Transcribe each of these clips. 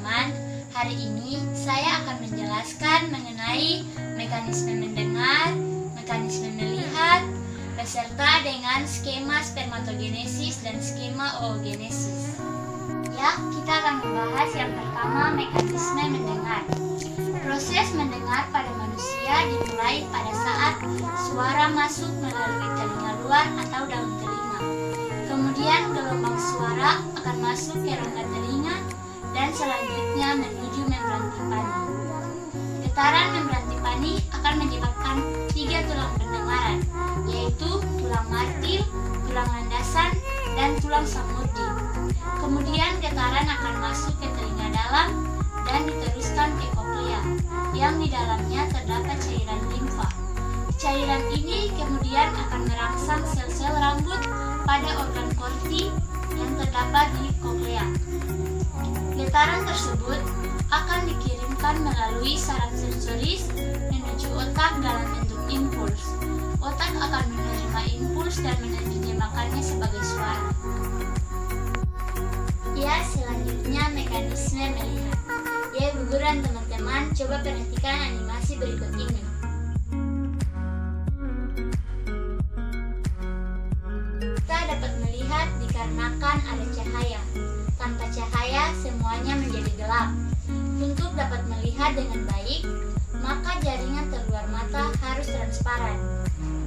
teman-teman. Hari ini saya akan menjelaskan mengenai mekanisme mendengar, mekanisme melihat, beserta dengan skema spermatogenesis dan skema oogenesis. Ya, kita akan membahas yang pertama, mekanisme mendengar. Proses mendengar pada manusia dimulai pada saat suara masuk melalui telinga luar atau daun telinga. Kemudian gelombang suara akan masuk ke rongga telinga dan selanjutnya menuju membran timpani. Getaran membran timpani akan menyebabkan 3 tulang pendengaran, yaitu tulang martil, tulang landasan, dan tulang samudi. Kemudian getaran akan masuk ke telinga dalam dan diteruskan ke koklea, yang di dalamnya terdapat cairan limfa. Cairan ini kemudian akan merangsang sel-sel rambut pada organ korti yang terdapat di koklea. Getaran tersebut akan dikirimkan melalui saraf sensoris menuju otak dalam bentuk impuls. Otak akan menerima impuls dan menerjemahkannya sebagai suara. Ya, selanjutnya mekanisme melihat. Ya, guguran teman-teman, coba perhatikan animasi berikut ini. Kita dapat melihat dikarenakan ada cahaya. Tanpa cahaya, semuanya menjadi gelap. Untuk dapat melihat dengan baik, maka jaringan terluar mata harus transparan.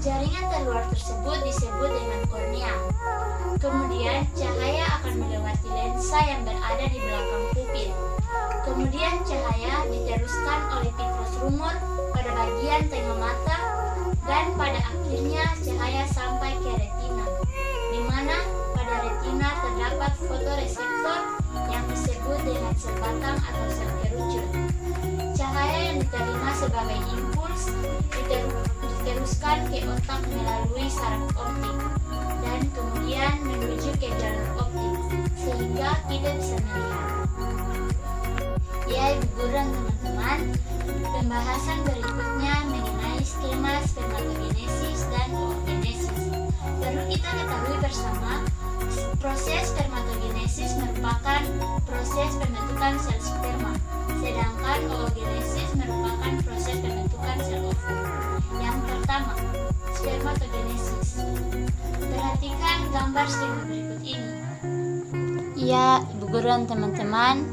Jaringan terluar tersebut disebut dengan kornea. Kemudian, cahaya akan melewati lensa yang berada di belakang pupil. Kemudian, cahaya diteruskan oleh vitreous rumor pada bagian tengah mata, dan pada akhirnya cahaya sampai ke retina, di mana pada retina terdapat fotoreseptor yang disebut dengan sel batang atau sel kerucut. Cahaya yang diterima sebagai impuls diteruskan ke otak melalui saraf optik dan kemudian menuju ke jalur optik sehingga kita bisa melihat. Ya, guguran teman-teman, pembahasan berikutnya mengenai skema spermatogenesis dan oogenesis. Perlu kita ketahui bersama, proses spermatogenesis merupakan proses pembentukan sel sperma, sedangkan oogenesis merupakan proses pembentukan sel ovum. Yang pertama, spermatogenesis. Perhatikan gambar skema berikut ini. Ya, guguran teman-teman,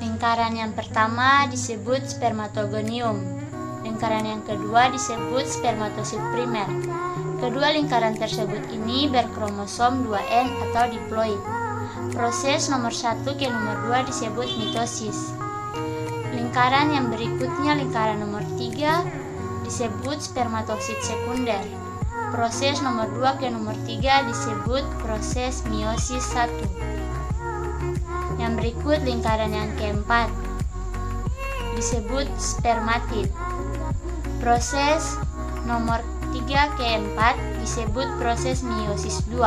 lingkaran yang pertama disebut spermatogonium. Lingkaran yang kedua disebut spermatosit primer. Kedua lingkaran tersebut ini berkromosom 2N atau diploid. Proses nomor 1 ke nomor 2 disebut mitosis. Lingkaran yang berikutnya, lingkaran nomor 3, disebut spermatosit sekunder. Proses nomor 2 ke nomor 3 disebut proses meiosis 1. Yang berikut lingkaran yang keempat disebut spermatid. Proses nomor 3 ke 4 disebut proses meiosis 2.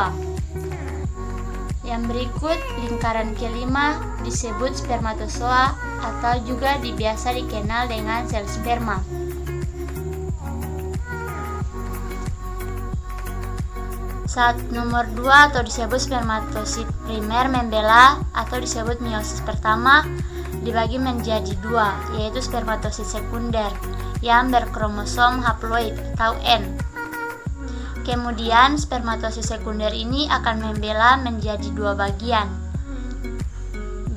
Yang berikut lingkaran kelima disebut spermatozoa atau juga biasa dikenal dengan sel sperma. Saat nomor 2 atau disebut spermatosit primer membela atau disebut meiosis pertama dibagi menjadi 2, yaitu spermatosit sekunder yang berkromosom haploid atau N. Kemudian spermatosit sekunder ini akan membela menjadi 2 bagian,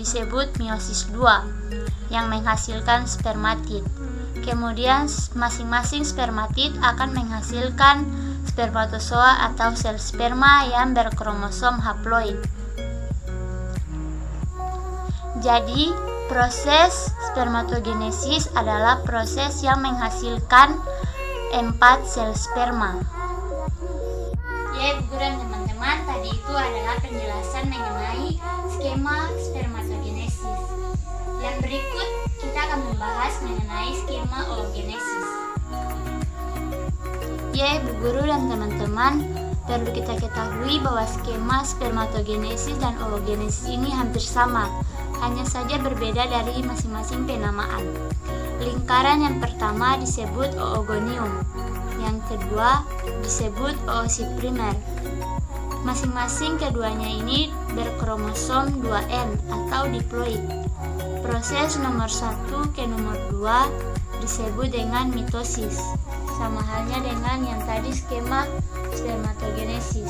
disebut meiosis 2 yang menghasilkan spermatid. Kemudian masing-masing spermatid akan menghasilkan spermatozoa atau sel sperma yang berkromosom haploid. Jadi, proses spermatogenesis adalah proses yang menghasilkan 4 sel sperma. Ya, guguran teman-teman, tadi itu adalah penjelasan mengenai skema spermatogenesis. Yang berikut kita akan membahas mengenai skema oogenesis. Ya, Bu Guru dan teman-teman, perlu kita ketahui bahwa skema spermatogenesis dan oogenesis ini hampir sama, hanya saja berbeda dari masing-masing penamaan. Lingkaran yang pertama disebut oogonium, yang kedua disebut oosit primer. Masing-masing keduanya ini berkromosom 2N atau diploid. Proses nomor 1 ke nomor 2 disebut dengan mitosis, sama halnya dengan yang tadi skema spermatogenesis.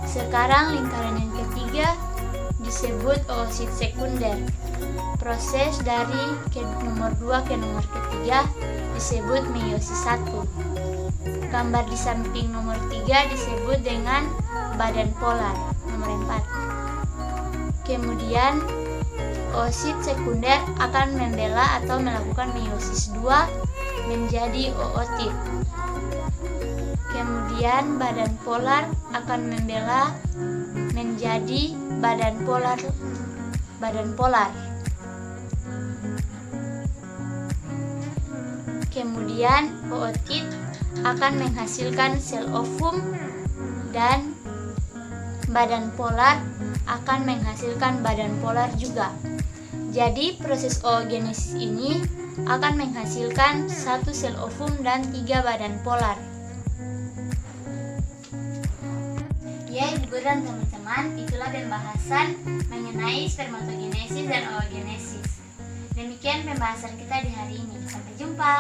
Sekarang lingkaran yang ketiga disebut oosit sekunder. Proses dari nomor 2 ke nomor ketiga disebut meiosis 1. Gambar di samping nomor 3 disebut dengan badan polar, nomor 4. Kemudian oosit sekunder akan membela atau melakukan meiosis 2 menjadi ootit. Kemudian badan polar akan membela menjadi badan polar. Kemudian ootit akan menghasilkan sel ovum dan badan polar akan menghasilkan badan polar juga. Jadi proses oogenesis ini akan menghasilkan 1 sel ovum dan 3 badan polar. Ya ibu dan teman-teman, itulah pembahasan mengenai spermatogenesis dan oogenesis. Demikian pembahasan kita di hari ini. Sampai jumpa.